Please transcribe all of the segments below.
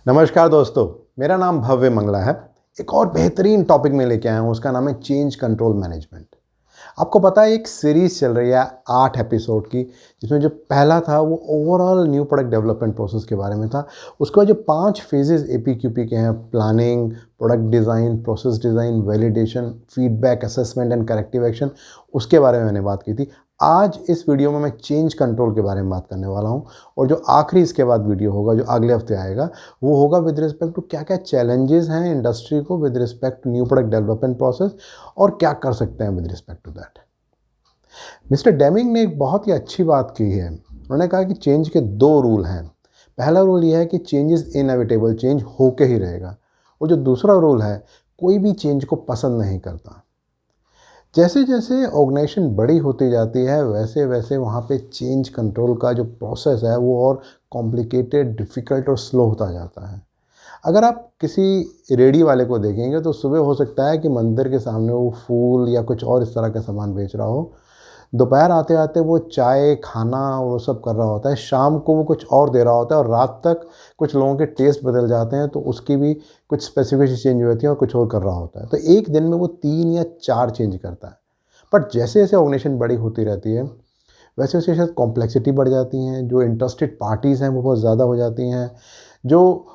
नमस्कार दोस्तों, मेरा नाम भव्य मंगला है। एक और बेहतरीन टॉपिक में लेके आया हूँ, उसका नाम है चेंज कंट्रोल मैनेजमेंट। आपको पता है एक सीरीज़ चल रही है 8 एपिसोड की, जिसमें जो पहला था वो overall new product development process के बारे में था। उसके बाद जो 5 फेजेज़ एपीक्यूपी के हैं, planning, product design, process design, validation, feedback, assessment and corrective action, उसके बारे में मैंने बात की थी। आज इस वीडियो में मैं चेंज कंट्रोल के बारे में बात करने वाला हूँ, और जो आखिरी इसके बाद वीडियो होगा, जो अगले हफ्ते आएगा, वो होगा विद रिस्पेक्ट टू क्या क्या चैलेंजेस हैं इंडस्ट्री को with respect to new product development process, और क्या कर सकते हैं with respect to that. Mister Deming ने एक बहुत ही अच्छी बात की है। उन्होंने कहा कि चेंज के 2 रूल हैं। पहला रूल यह है कि चेंज इज़ इनएविटेबल, चेंज होके ही रहेगा। और जो दूसरा रूल है, कोई भी चेंज को पसंद नहीं करता। जैसे जैसे ऑर्गेनाइजेशन बड़ी होती जाती है, वैसे वैसे वहाँ पे चेंज कंट्रोल का जो प्रोसेस है वो और कॉम्प्लिकेटेड, डिफ़िकल्ट और स्लो होता जाता है। अगर आप किसी रेडी वाले को देखेंगे तो सुबह हो सकता है कि मंदिर के सामने वो फूल या कुछ और इस तरह का सामान बेच रहा हो। दोपहर आते-आते वो चाय, खाना और वो सब कर रहा होता है। शाम को वो कुछ और दे रहा होता है, और रात तक कुछ लोगों के टेस्ट बदल जाते हैं, तो उसकी भी कुछ स्पेसिफ़िकेशन चेंज हुई होती है और कुछ और कर रहा होता है। तो एक दिन में वो 3 या 4 चेंज करता है। बट जैसे-जैसे ऑर्गेनाइजेशन बड़ी होती रहती है, वैसे-वैसे शायद कॉम्प्लेक्सिटी बढ़ जाती हैं, जो इंटरेस्टेड पार्टीज़ हैं वो बहुत ज़्यादा हो जाती हैं, जो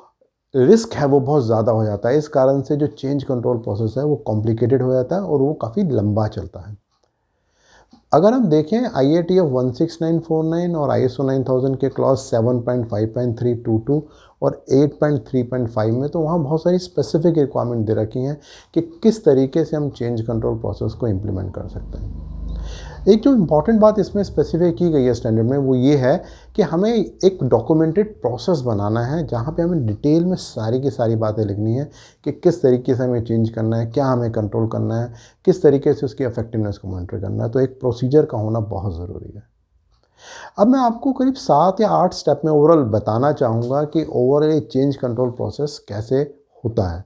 रिस्क है वो बहुत ज़्यादा हो जाता है। इस कारण से जो चेंज कंट्रोल प्रोसेस है वो कॉम्प्लिकेटेड हो जाता है और वो काफ़ी लंबा चलता है। अगर हम देखें IATF 16949 और ISO 9000 के क्लॉज 7.5.322 और 8.3.5 में, तो वहाँ बहुत सारी स्पेसिफिक रिक्वायरमेंट दे रखी हैं कि किस तरीके से हम चेंज कंट्रोल प्रोसेस को इम्प्लीमेंट कर सकते हैं। एक जो इम्पॉर्टेंट बात इसमें स्पेसिफाई की गई है स्टैंडर्ड में, वो ये है कि हमें एक डॉक्यूमेंटेड प्रोसेस बनाना है, जहाँ पे हमें डिटेल में सारी की सारी बातें लिखनी है कि किस तरीके से हमें चेंज करना है, क्या हमें कंट्रोल करना है, किस तरीके से उसकी इफेक्टिवनेस को मॉनिटर करना है। तो एक प्रोसीजर का होना बहुत ज़रूरी है। अब मैं आपको करीब 7 या 8 स्टेप में ओवरऑल बताना चाहूँगा कि ओवरऑल ये चेंज कंट्रोल प्रोसेस कैसे होता है।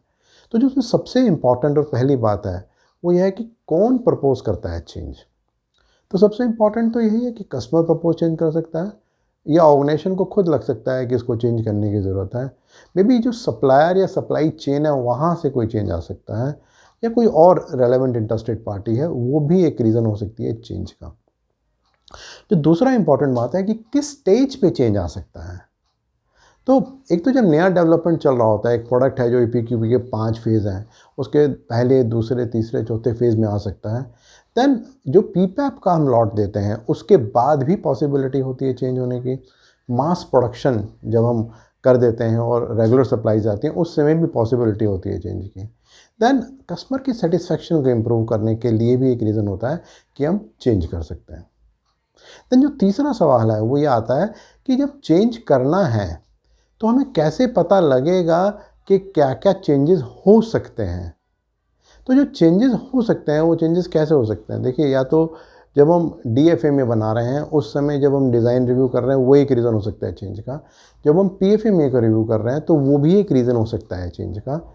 तो जो उसमें सबसे इम्पॉर्टेंट और पहली बात है, वो यह है कि कौन प्रपोज़ करता है चेंज। तो सबसे इम्पॉर्टेंट तो यही है कि कस्टमर प्रपोज चेंज कर सकता है, या ऑर्गेनाइजेशन को खुद लग सकता है कि इसको चेंज करने की ज़रूरत है। मे बी जो सप्लायर या सप्लाई चेन है वहाँ से कोई चेंज आ सकता है, या कोई और रेलेवेंट इंटरेस्टेड पार्टी है, वो भी एक रीज़न हो सकती है चेंज का। जो दूसरा इम्पॉर्टेंट बात है कि किस स्टेज पे चेंज आ सकता है। तो एक तो जब नया डेवलपमेंट चल रहा होता है, एक प्रोडक्ट है जो EPQP के 5 फेज़ हैं, उसके पहले, दूसरे, तीसरे, चौथे फेज़ में आ सकता है। देन जो PPAP का हम लॉट देते हैं, उसके बाद भी पॉसिबिलिटी होती है चेंज होने की। मास प्रोडक्शन जब हम कर देते हैं और रेगुलर सप्लाईज आती हैं, उस समय भी पॉसिबिलिटी होती है चेंज की। देन कस्टमर की सेटिस्फेक्शन को इम्प्रूव करने के लिए भी एक रीज़न होता है कि हम चेंज कर सकते हैं। देन जो तीसरा सवाल है वो ये आता है कि जब चेंज करना है, तो हमें कैसे पता लगेगा कि क्या-क्या चेंजेस हो सकते हैं। तो जो चेंजेस हो सकते हैं, वो चेंजेस कैसे हो सकते हैं? देखिए, या तो जब हम DFA में बना रहे हैं, उस समय जब हम डिज़ाइन रिव्यू कर रहे हैं, वो एक रीज़न हो सकता है चेंज का। जब हम PFA में का रिव्यू कर रहे हैं, तो वो भी एक रीज़न हो सकता है चेंज का।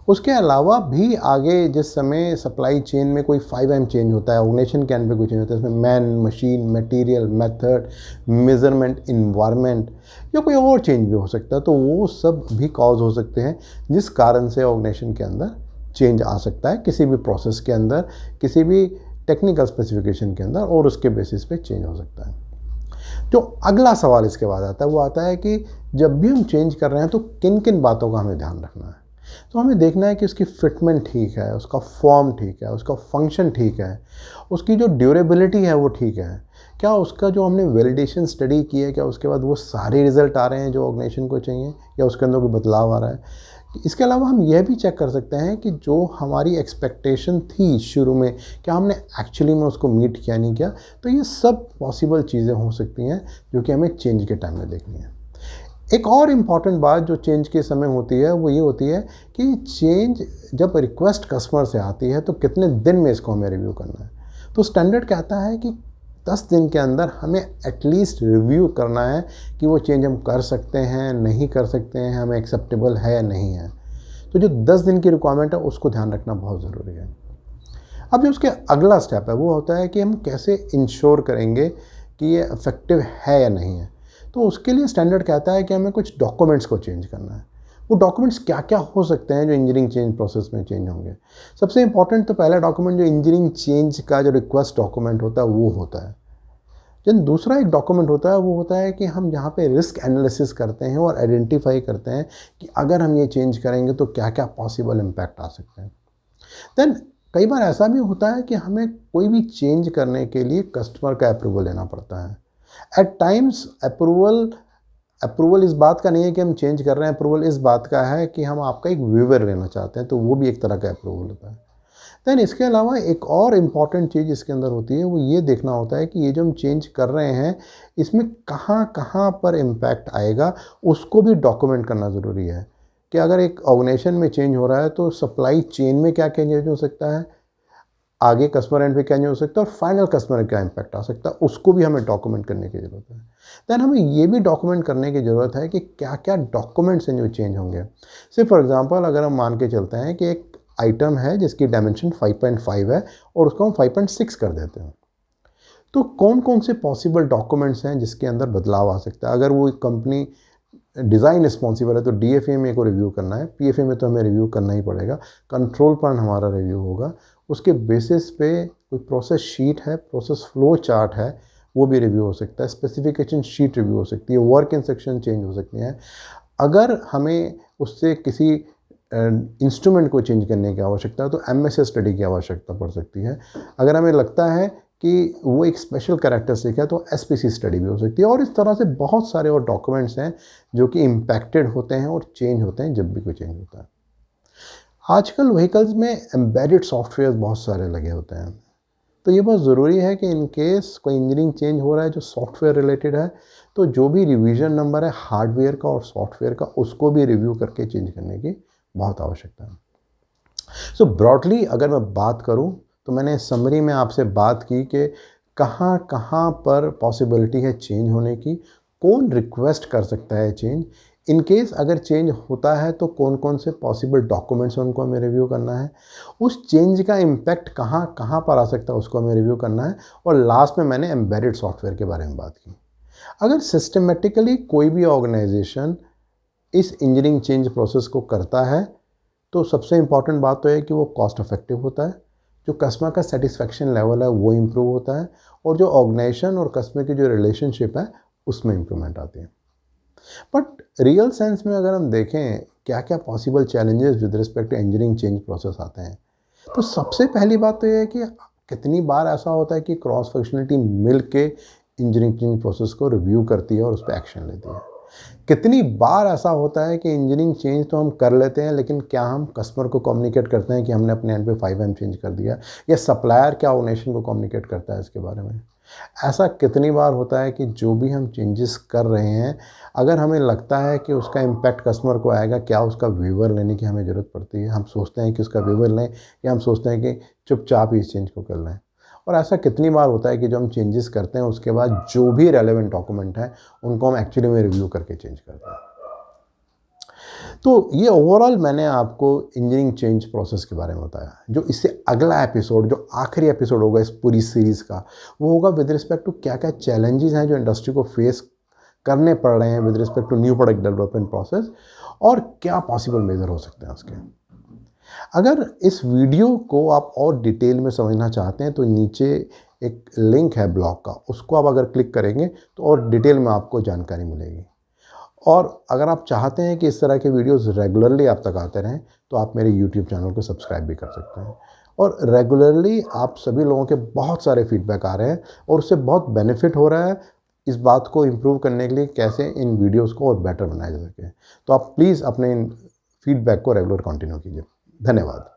उसके अलावा भी आगे जिस समय सप्लाई चेन में कोई 5M चेंज होता है, ऑर्गेनाइजेशन के एंड पे कोई चेंज होता है, इसमें man, machine, material, method, measurement, environment, या कोई और चेंज भी हो सकता है। तो वो सब भी कॉज हो सकते हैं जिस कारण से ऑर्गेनाइजेशन के अंदर चेंज आ सकता है, किसी भी प्रोसेस के अंदर, किसी भी टेक्निकल स्पेसिफिकेशन के अंदर, और उसके बेसिस पे चेंज हो सकता है। जो अगला सवाल इसके बाद आता है, वो आता है कि जब भी हम चेंज कर रहे हैं तो किन किन बातों का हमें ध्यान रखना है। तो हमें देखना है कि उसकी फिटमेंट ठीक है, उसका फॉर्म ठीक है, उसका फंक्शन ठीक है, उसकी जो ड्यूरेबिलिटी है वो ठीक है, क्या उसका जो हमने वैलिडेशन स्टडी की है, क्या उसके बाद वो सारे रिजल्ट आ रहे हैं जो ऑर्गेनाइजेशन को चाहिए, या उसके अंदर कोई बदलाव आ रहा है। इसके अलावा हम यह भी चेक कर सकते हैं कि जो हमारी एक्सपेक्टेशन थी शुरू में, क्या हमने एक्चुअली में उसको मीट किया, नहीं किया। तो ये सब पॉसिबल चीज़ें हो सकती हैं जो कि हमें चेंज के टाइम में देखनी है। एक और इम्पॉर्टेंट बात जो चेंज के समय होती है, वो ये होती है कि चेंज जब रिक्वेस्ट कस्टमर से आती है, तो कितने दिन में इसको हमें रिव्यू करना है। तो स्टैंडर्ड कहता है कि 10 दिन के अंदर हमें एटलीस्ट रिव्यू करना है कि वो चेंज हम कर सकते हैं, नहीं कर सकते हैं, हमें एक्सेप्टेबल है या नहीं है। तो जो 10 दिन की रिक्वायरमेंट है, उसको ध्यान रखना बहुत ज़रूरी है। अब जो उसके अगला स्टेप है, वो होता है कि हम कैसे इंश्योर करेंगे कि ये इफ़ेक्टिव है या नहीं है। तो उसके लिए स्टैंडर्ड कहता है कि हमें कुछ डॉक्यूमेंट्स को चेंज करना है। वो डॉक्यूमेंट्स क्या क्या हो सकते हैं जो इंजीनियरिंग चेंज प्रोसेस में चेंज होंगे। सबसे इंपॉर्टेंट तो पहला डॉक्यूमेंट जो इंजीनियरिंग चेंज का जो रिक्वेस्ट डॉक्यूमेंट होता है वो होता है। देन दूसरा एक डॉक्यूमेंट होता है, वो होता है कि हम जहाँ पे रिस्क एनालिसिस करते हैं और आइडेंटिफाई करते हैं कि अगर हम ये चेंज करेंगे तो क्या क्या पॉसिबल इम्पैक्ट आ सकते हैं। देन कई बार ऐसा भी होता है कि हमें कोई भी चेंज करने के लिए कस्टमर का अप्रूवल लेना पड़ता है। एट टाइम्स अप्रूवल इस बात का नहीं है कि हम चेंज कर रहे हैं, अप्रूवल इस बात का है कि हम आपका एक वेवर लेना चाहते हैं, तो वो भी एक तरह का अप्रूवल होता है। देन इसके अलावा एक और इम्पॉर्टेंट चीज़ इसके अंदर होती है, वो ये देखना होता है कि ये जो हम चेंज कर रहे हैं इसमें कहाँ कहाँ पर इम्पैक्ट आएगा, उसको भी डॉक्यूमेंट करना ज़रूरी है। कि अगर एक ऑर्गेनाइजेशन में चेंज हो रहा है तो सप्लाई चेन में क्या चेंज हो सकता है, आगे कस्टमर एंड पे क्या चेंज हो सकता है और फाइनल कस्टमर क्या इम्पैक्ट आ सकता है, उसको भी हमें डॉक्यूमेंट करने की ज़रूरत है। देन हमें ये भी डॉक्यूमेंट करने की ज़रूरत है कि क्या क्या डॉक्यूमेंट्स हैं जो चेंज होंगे। से फॉर एग्जांपल अगर हम मान के चलते हैं कि एक आइटम है जिसकी डायमेंशन 5.5 है और उसको हम 5.6 कर देते हैं, तो कौन कौन से पॉसिबल डॉक्यूमेंट्स हैं जिसके अंदर बदलाव आ सकता है। अगर वो कंपनी डिज़ाइन रिस्पॉन्सिबल है तो डीएफए में को रिव्यू करना है, पीएफए में तो हमें रिव्यू करना ही पड़ेगा, कंट्रोल प्लान हमारा रिव्यू होगा, उसके बेसिस पे कोई प्रोसेस शीट है, प्रोसेस फ्लो चार्ट है, वो भी रिव्यू हो सकता है, स्पेसिफिकेशन शीट रिव्यू हो सकती है, वर्क इंस्ट्रक्शन चेंज हो सकती हैं। अगर हमें उससे किसी इंस्ट्रूमेंट को चेंज करने की आवश्यकता है तो एमएसए स्टडी की आवश्यकता पड़ सकती है। अगर हमें लगता है कि वो एक स्पेशल कैरेक्टरिस्टिक है तो एसपीसी स्टडी भी हो सकती है। और इस तरह से बहुत सारे और डॉक्यूमेंट्स हैं जो कि इम्पैक्टेड होते हैं और चेंज होते हैं जब भी कोई चेंज होता है। आजकल व्हीकल्स में एम्बेडेड सॉफ्टवेयर बहुत सारे लगे होते हैं, तो ये बहुत ज़रूरी है कि इन केस कोई इंजीनियरिंग चेंज हो रहा है जो सॉफ्टवेयर रिलेटेड है, तो जो भी रिवीजन नंबर है हार्डवेयर का और सॉफ्टवेयर का, उसको भी रिव्यू करके चेंज करने की बहुत आवश्यकता है। सो ब्रॉडली अगर मैं बात करूं तो मैंने समरी में आपसे बात की कि कहाँ कहाँ पर पॉसिबिलिटी है चेंज होने की, कौन रिक्वेस्ट कर सकता है चेंज, इन केस अगर चेंज होता है तो कौन कौन से पॉसिबल डॉक्यूमेंट्स उनको हमें रिव्यू करना है, उस चेंज का इम्पैक्ट कहाँ कहाँ पर आ सकता है उसको हमें रिव्यू करना है, और लास्ट में मैंने एम्बेडेड सॉफ्टवेयर के बारे में बात की। अगर सिस्टमेटिकली कोई भी ऑर्गेनाइजेशन इस इंजीनियरिंग चेंज प्रोसेस को करता है तो सबसे इम्पॉर्टेंट बात तो है कि वो कॉस्ट इफेक्टिव होता है, जो कस्टमर का सेटिस्फेक्शन लेवल है वो इम्प्रूव होता है, और जो ऑर्गेनाइजेशन और कस्टमर की जो रिलेशनशिप है उसमें इम्प्रूवमेंट आती है। बट रियल सेंस में अगर हम देखें क्या क्या possible challenges with respect to engineering change process आते हैं, तो सबसे पहली बात तो ये है कि कितनी बार ऐसा होता है कि क्रॉस फंक्शनलिटी मिल के इंजीनियरिंग चेंज प्रोसेस को रिव्यू करती है और उस पर एक्शन लेती है। कितनी बार ऐसा होता है कि इंजीनियरिंग चेंज तो हम कर लेते हैं, लेकिन क्या हम कस्टमर को कम्युनिकेट करते हैं कि हमने अपने एंड पे 5M चेंज कर दिया, या सप्लायर क्या ऑर्गेनाइजेशन को कम्युनिकेट करता है इसके बारे में। ऐसा कितनी बार होता है कि जो भी हम चेंजेस कर रहे हैं, अगर हमें लगता है कि उसका इम्पैक्ट कस्टमर को आएगा, क्या उसका वेवर लेने की हमें ज़रूरत पड़ती है, हम सोचते हैं कि उसका वेवर लें, या हम सोचते हैं कि चुपचाप ही इस चेंज को कर लें। और ऐसा कितनी बार होता है कि जो हम चेंजेस करते हैं उसके बाद जो भी रेलेवेंट डॉक्यूमेंट हैं उनको हम एक्चुअली में रिव्यू करके चेंज करते हैं। तो ये ओवरऑल मैंने आपको इंजीनियरिंग चेंज प्रोसेस के बारे में बताया। जो इससे अगला एपिसोड, जो आखिरी एपिसोड होगा इस पूरी सीरीज़ का, वो होगा विद रिस्पेक्ट टू क्या क्या चैलेंजेस हैं जो इंडस्ट्री को फेस करने पड़ रहे हैं with respect to new product development process, और क्या पॉसिबल मेजर हो सकते हैं उसके। अगर इस वीडियो को आप और डिटेल में समझना चाहते हैं तो नीचे एक लिंक है ब्लॉग का, उसको आप अगर क्लिक करेंगे तो और डिटेल में आपको जानकारी मिलेगी। और अगर आप चाहते हैं कि इस तरह के वीडियोस रेगुलरली आप तक आते रहें तो आप मेरे यूट्यूब चैनल को सब्सक्राइब भी कर सकते हैं। और रेगुलरली आप सभी लोगों के बहुत सारे फीडबैक आ रहे हैं और उससे बहुत बेनिफिट हो रहा है इस बात को इम्प्रूव करने के लिए कैसे इन वीडियोस को और बेटर बनाया जा सके। तो आप प्लीज़ अपने इन फीडबैक को रेगुलर कंटिन्यू कीजिए। धन्यवाद।